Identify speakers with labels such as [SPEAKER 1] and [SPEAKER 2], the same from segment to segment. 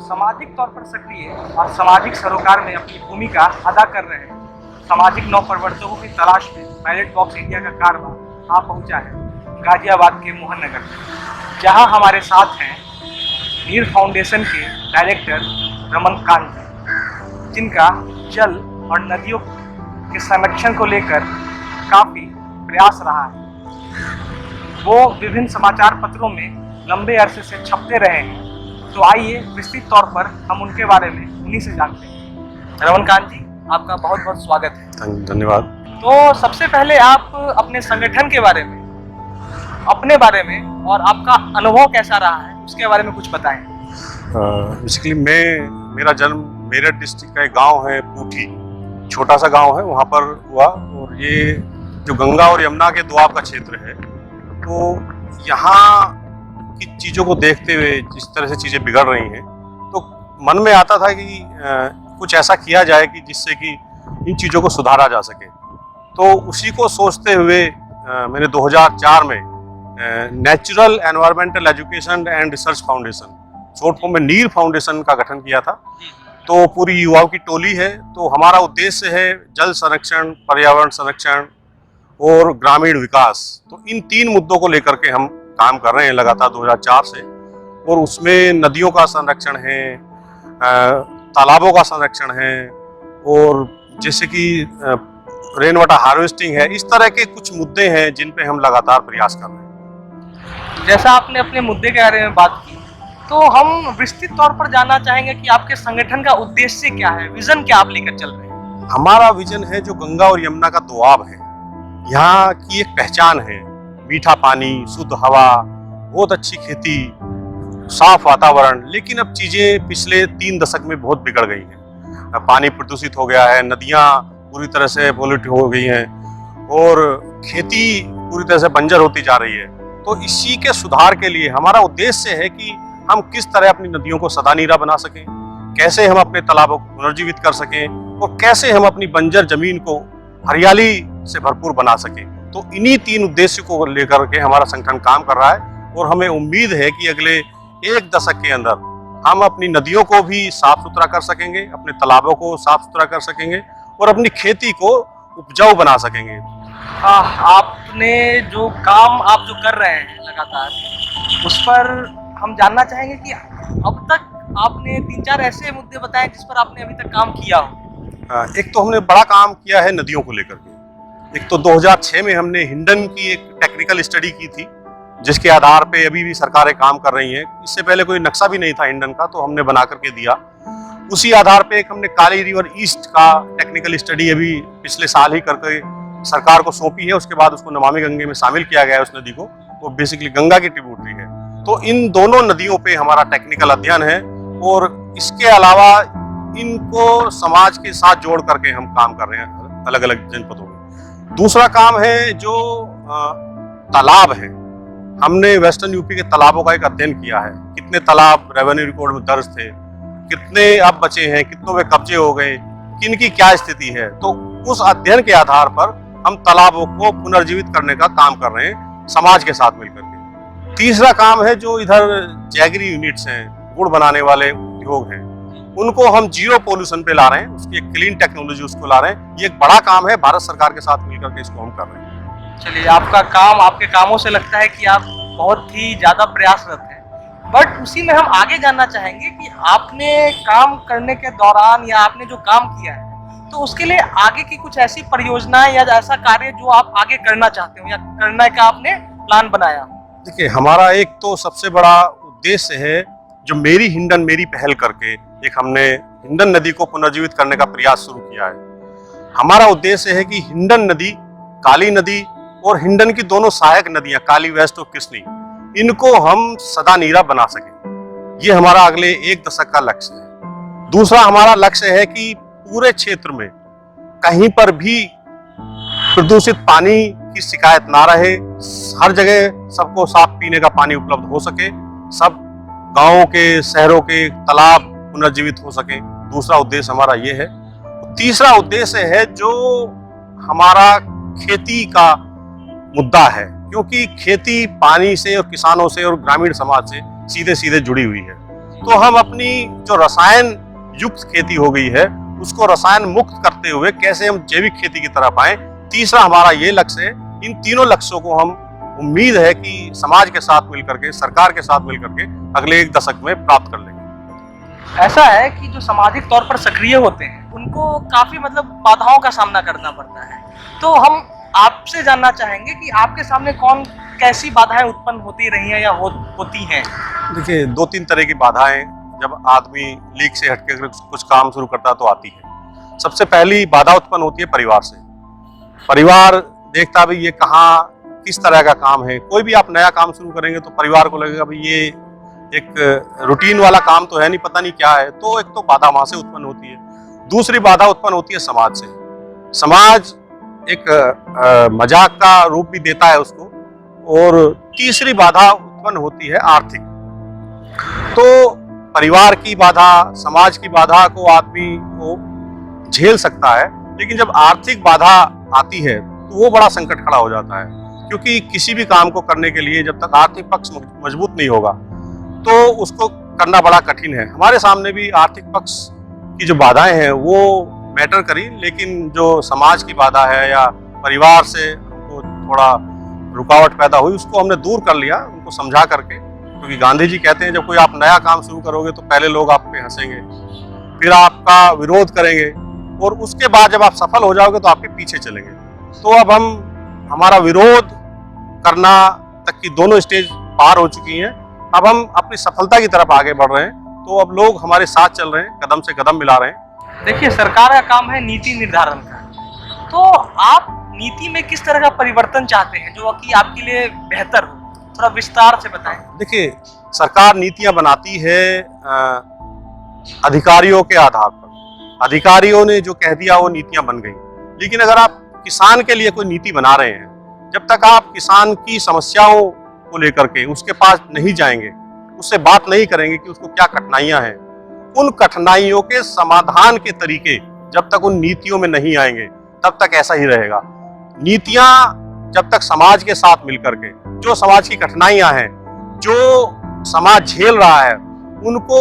[SPEAKER 1] सामाजिक तौर पर सक्रिय और सामाजिक सरोकार में अपनी भूमिका अदा कर रहे हैं सामाजिक नवप्रवर्तकों की तलाश में बैलेट बॉक्स इंडिया का कारवां आ पहुंचा है गाजियाबाद के मोहन नगर में, जहां हमारे साथ हैं नीर फाउंडेशन के डायरेक्टर रमनकांत जी, जिनका जल और नदियों के संरक्षण को लेकर काफ़ी प्रयास रहा है। वो विभिन्न समाचार पत्रों में लंबे अरसे से छपते रहे हैं, तो आइए विस्तृत तौर पर हम उनके बारे में उन्हीं से जानते हैं। रमनकांत जी, आपका बहुत बहुत स्वागत है।
[SPEAKER 2] धन्यवाद।
[SPEAKER 1] तो सबसे पहले आप अपने संगठन के बारे में, अपने बारे में और आपका अनुभव कैसा रहा है उसके बारे में कुछ बताएं।
[SPEAKER 2] बेसिकली मेरा जन्म मेरठ डिस्ट्रिक्ट का एक गांव है पूठी, छोटा सा गांव है, वहाँ पर हुआ। और ये जो गंगा और यमुना के दोआब का क्षेत्र है, तो यहाँ की चीज़ों को देखते हुए जिस तरह से चीज़ें बिगड़ रही हैं, तो मन में आता था कि कुछ ऐसा किया जाए कि जिससे कि इन चीज़ों को सुधारा जा सके। तो उसी को सोचते हुए मैंने 2004 में natural environmental education and research foundation, short form में नीर फाउंडेशन का गठन किया था। तो पूरी युवाओं की टोली है। तो हमारा उद्देश्य है जल संरक्षण, पर्यावरण संरक्षण और ग्रामीण विकास। तो इन 3 मुद्दों को लेकर के हम काम कर रहे हैं लगातार 2004 से। और उसमें नदियों का संरक्षण है, तालाबों का संरक्षण है, और जैसे कि रेन वाटर हार्वेस्टिंग है। इस तरह के कुछ मुद्दे हैं जिन पे हम लगातार प्रयास कर रहे हैं।
[SPEAKER 1] जैसा आपने अपने मुद्दे के बारे में बात की, तो हम विस्तृत तौर पर जानना चाहेंगे कि आपके संगठन का उद्देश्य क्या है, विजन क्या आप लेकर चल रहे हैं।
[SPEAKER 2] हमारा विजन है जो गंगा और यमुना का दोआब है, यहाँ की एक पहचान है। मीठा पानी, शुद्ध हवा, बहुत अच्छी खेती, साफ वातावरण। लेकिन अब चीजें पिछले 3 दशक में बहुत बिगड़ गई हैं। पानी प्रदूषित हो गया है, नदियाँ पूरी तरह से पोल्यूट हो गई हैं, और खेती पूरी तरह से बंजर होती जा रही है। तो इसी के सुधार के लिए हमारा उद्देश्य है कि हम किस तरह अपनी नदियों को सदा नीरा बना सकें, कैसे हम अपने तालाबों को पुनर्जीवित कर सकें, और कैसे हम अपनी बंजर जमीन को हरियाली से भरपूर बना सकें। तो इन्हीं 3 उद्देश्य को लेकर के हमारा संगठन काम कर रहा है। और हमें उम्मीद है कि अगले 1 दशक के अंदर हम अपनी नदियों को भी साफ सुथरा कर सकेंगे, अपने तालाबों को साफ सुथरा कर सकेंगे, और अपनी खेती को उपजाऊ बना सकेंगे।
[SPEAKER 1] आपने जो काम आप जो कर रहे हैं लगातार, उस पर हम जानना चाहेंगे कि अब तक आपने 3-4 ऐसे मुद्दे बताए जिस पर आपने अभी तक काम किया हो।
[SPEAKER 2] एक तो हमने बड़ा काम किया है नदियों को लेकर के। एक तो 2006 में हमने हिंडन की एक टेक्निकल स्टडी की थी, जिसके आधार पे अभी भी सरकारें काम कर रही हैं। इससे पहले कोई नक्शा भी नहीं था हिंडन का, तो हमने बना करके दिया। उसी आधार पे एक हमने काली रिवर ईस्ट का टेक्निकल स्टडी अभी पिछले साल ही करके सरकार को सौंपी है। उसके बाद उसको नमामि गंगे में शामिल किया गया है उस नदी को। वो बेसिकली गंगा की ट्रिब्यूटरी है। तो इन दोनों नदियों पे हमारा टेक्निकल अध्ययन है, और इसके अलावा इनको समाज के साथ जोड़ करके हम काम कर रहे हैं अलग अलग जनपदों में। दूसरा काम है जो तालाब है। हमने वेस्टर्न यूपी के तालाबों का एक अध्ययन किया है। कितने तालाब रेवेन्यू रिकॉर्ड में दर्ज थे, कितने अब बचे हैं, कितनों में कब्जे हो गए, किन की क्या स्थिति है। तो उस अध्ययन के आधार पर हम तालाबों को पुनर्जीवित करने का काम कर रहे हैं समाज के साथ मिलकर के। तीसरा काम है जो इधर जैगरी यूनिट्स हैं, गुड़ बनाने वाले उद्योग हैं, उनको हम जीरो पोल्यूशन पे ला रहे हैं। उसकी एक क्लीन टेक्नोलॉजी उसको ला रहे हैं। ये एक बड़ा काम है, भारत सरकार के साथ मिलकर के इसको हम कर रहे हैं।
[SPEAKER 1] चलिए, आपका काम, आपके कामों से लगता है कि आप बहुत ही ज़्यादा प्रयासरत हैं। बट उसी में हम आगे जानना चाहेंगे कि आपने काम करने के दौरान या आपने जो काम किया है, तो उसके लिए आगे की कुछ ऐसी परियोजनाएं या ऐसा कार्य जो आप आगे करना चाहते हो या करने का आपने प्लान बनाया।
[SPEAKER 2] देखिए, हमारा एक तो सबसे बड़ा उद्देश्य है जो मेरी हिंडन मेरी पहल करके एक हमने हिंडन नदी को पुनर्जीवित करने का प्रयास शुरू किया है। हमारा उद्देश्य है कि हिंडन नदी, काली नदी और हिंडन की दोनों सहायक नदियां काली वेस्ट और कृष्णी, इनको हम सदा नीरा बना सकें। ये हमारा अगले 1 दशक का लक्ष्य है। दूसरा हमारा लक्ष्य है कि पूरे क्षेत्र में कहीं पर भी प्रदूषित पानी की शिकायत ना रहे, हर जगह सबको साफ पीने का पानी उपलब्ध हो सके, सब गांवों के, शहरों के तालाब पुनर्जीवित हो सके। दूसरा उद्देश्य हमारा ये है। तीसरा उद्देश्य है जो हमारा खेती का मुद्दा है, क्योंकि खेती पानी से और किसानों से और ग्रामीण समाज से सीधे सीधे जुड़ी हुई है। तो हम अपनी जो रसायन युक्त खेती हो गई है उसको रसायन मुक्त करते हुए कैसे हम जैविक खेती की तरफ आए। तीसरा हमारा ये लक्ष्य है। इन तीनों लक्ष्यों को हम उम्मीद है कि समाज के साथ मिलकर के, सरकार के साथ मिलकर के अगले 1 दशक में प्राप्त कर लेंगे।
[SPEAKER 1] ऐसा है कि जो सामाजिक तौर पर सक्रिय होते हैं उनको काफी बाधाओं का सामना करना पड़ता है। तो हम आपसे जानना चाहेंगे कि आपके सामने कैसी बाधाएं उत्पन्न होती रही हैं या होती हैं?
[SPEAKER 2] देखिए, 2-3 तरह की बाधाएं जब आदमी लीक से हटके कुछ काम शुरू करता है तो आती है। सबसे पहली बाधा उत्पन्न होती है परिवार से। परिवार देखता भी ये कहाँ किस तरह का काम है। कोई भी आप नया काम शुरू करेंगे तो परिवार को लगेगा भाई ये एक रूटीन वाला काम तो है नहीं, पता नहीं क्या है। तो एक तो बाधा वहां से उत्पन्न होती है। दूसरी बाधा उत्पन्न होती है समाज से। समाज एक मजाक का रूप भी देता है उसको। और तीसरी बाधा उत्पन्न होती है आर्थिक। तो परिवार की बाधा, समाज की बाधा को आदमी को झेल सकता है, लेकिन जब आर्थिक बाधा आती है तो वो बड़ा संकट खड़ा हो जाता है। क्योंकि किसी भी काम को करने के लिए जब तक आर्थिक पक्ष मजबूत नहीं होगा तो उसको करना बड़ा कठिन है। हमारे सामने भी आर्थिक पक्ष की जो बाधाएं हैं वो मैटर करी, लेकिन जो समाज की बाधा है या परिवार से हमको थोड़ा रुकावट पैदा हुई उसको हमने दूर कर लिया, उनको समझा करके। क्योंकि गांधी जी कहते हैं जब कोई आप नया काम शुरू करोगे तो पहले लोग आप पे हंसेंगे, फिर आपका विरोध करेंगे और उसके बाद जब आप सफल हो जाओगे तो आपके पीछे चलेंगे। तो अब हमारा विरोध करना तक की दोनों स्टेज पार हो चुकी हैं। अब हम अपनी सफलता की तरफ आगे बढ़ रहे हैं। तो अब लोग हमारे साथ चल रहे हैं, कदम से कदम मिला रहे हैं।
[SPEAKER 1] देखिए, सरकार का काम है नीति निर्धारण का। तो आप नीति में किस तरह का परिवर्तन चाहते हैं जो कि आपके लिए बेहतर हो? थोड़ा विस्तार से बताएं।
[SPEAKER 2] देखिए, सरकार नीतियां बनाती है अधिकारियों के आधार पर। अधिकारियों ने जो कह दिया वो नीतियां बन गई। लेकिन अगर आप किसान के लिए कोई नीति बना रहे हैं, जब तक आप किसान की समस्याओं को लेकर के उसके पास नहीं जाएंगे, उससे बात नहीं करेंगे कि उसको क्या कठिनाइयां हैं, उन कठिनाइयों के समाधान के तरीके जब तक उन नीतियों में नहीं आएंगे तब तक ऐसा ही रहेगा। नीतियां जब तक समाज के साथ मिलकर के, जो समाज की कठिनाइयां हैं, जो समाज झेल रहा है, उनको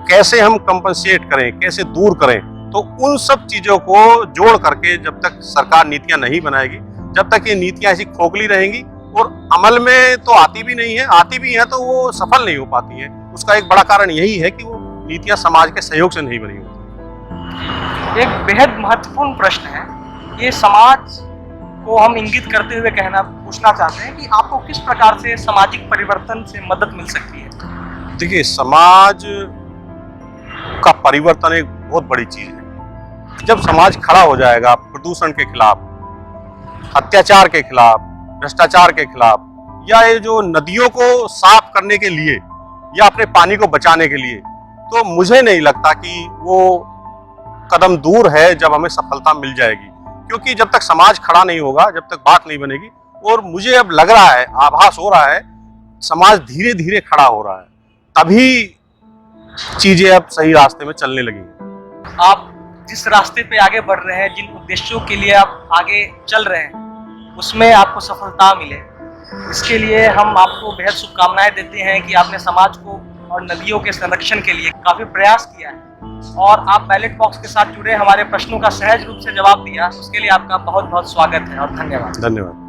[SPEAKER 2] कैसे हम कंपनसेट करें, कैसे दूर करें, तो उन सब चीजों को जोड़ करके जब तक सरकार नीतियां नहीं बनाएगी, जब तक ये नीतियां ऐसी खोखली रहेंगी और अमल में तो आती भी नहीं है, आती भी है तो वो सफल नहीं हो पाती है। उसका एक बड़ा कारण यही है कि वो नीतियां समाज के सहयोग से नहीं बनी होती।
[SPEAKER 1] एक बेहद महत्वपूर्ण प्रश्न है ये। समाज को हम इंगित करते हुए पूछना चाहते हैं कि आपको किस प्रकार से सामाजिक परिवर्तन से मदद मिल सकती है?
[SPEAKER 2] देखिए, समाज का परिवर्तन एक बहुत बड़ी चीज है। जब समाज खड़ा हो जाएगा प्रदूषण के खिलाफ, अत्याचार के खिलाफ, भ्रष्टाचार के खिलाफ, या ये जो नदियों को साफ करने के लिए या अपने पानी को बचाने के लिए, तो मुझे नहीं लगता कि वो कदम दूर है जब हमें सफलता मिल जाएगी। क्योंकि जब तक समाज खड़ा नहीं होगा, जब तक बात नहीं बनेगी, और मुझे अब लग रहा है, आभास हो रहा है, समाज धीरे धीरे खड़ा हो रहा है, तभी चीजें अब सही रास्ते में चलने लगी हैं।
[SPEAKER 1] आप जिस रास्ते पे आगे बढ़ रहे हैं, जिन उद्देश्यों के लिए आप आगे चल रहे हैं, उसमें आपको सफलता मिले, इसके लिए हम आपको बेहद शुभकामनाएं देते हैं कि आपने समाज को और नदियों के संरक्षण के लिए काफी प्रयास किया है और आप बैलेट बॉक्स के साथ जुड़े हमारे प्रश्नों का सहज रूप से जवाब दिया। उसके लिए आपका बहुत बहुत स्वागत है और धन्यवाद।
[SPEAKER 2] धन्यवाद।